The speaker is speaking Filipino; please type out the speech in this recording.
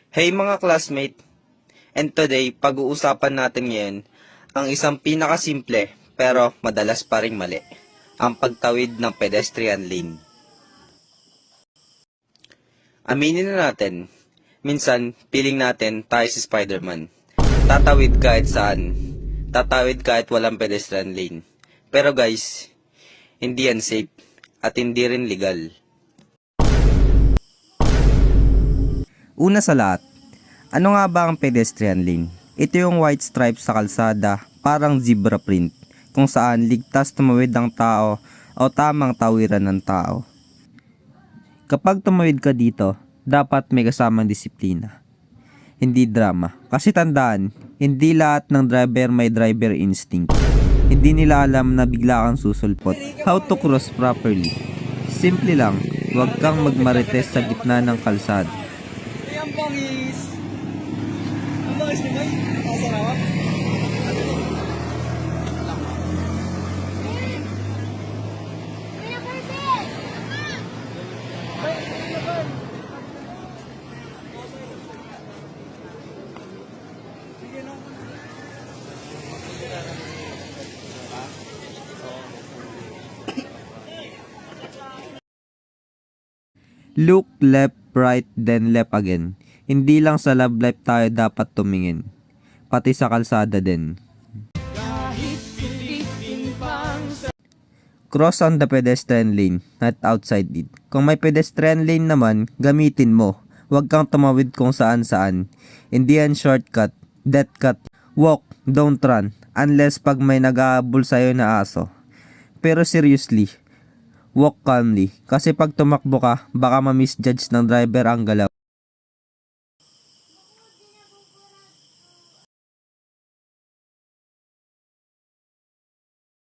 Hey mga classmate, and today pag-uusapan natin ngayon ang isang pinakasimple pero madalas pa ring mali, ang pagtawid ng pedestrian lane. Aminin na natin, minsan piling natin tayo si Spider-Man. Tatawid kahit saan, tatawid kahit walang pedestrian lane. Pero guys, hindi yan safe at hindi rin legal. Una sa lahat, ano nga ba ang pedestrian lane? Ito yung white stripe sa kalsada, parang zebra print, kung saan ligtas tumawid ang tao o tamang tawiran ng tao. Kapag tumawid ka dito, dapat may kasamang disiplina. Hindi drama. Kasi tandaan, hindi lahat ng driver may driver instinct. Hindi nila alam na bigla kang susulpot. How to cross properly. Simple lang, huwag kang magmarites sa gitna ng kalsada. Ang bangis! Ang bangis ni May! Masarap! Look left, right, then left again. Hindi lang sa love life tayo dapat tumingin. Pati sa kalsada din. Cross on the pedestrian lane, not outside it. Kung may pedestrian lane naman, gamitin mo. Huwag kang tumawid kung saan-saan. Hindi yan shortcut, death cut. Walk, don't run. Unless pag may nag-aabol sa'yo na aso. Pero seriously, walk calmly. Kasi pag tumakbo ka, baka ma-misjudge ng driver ang galaw.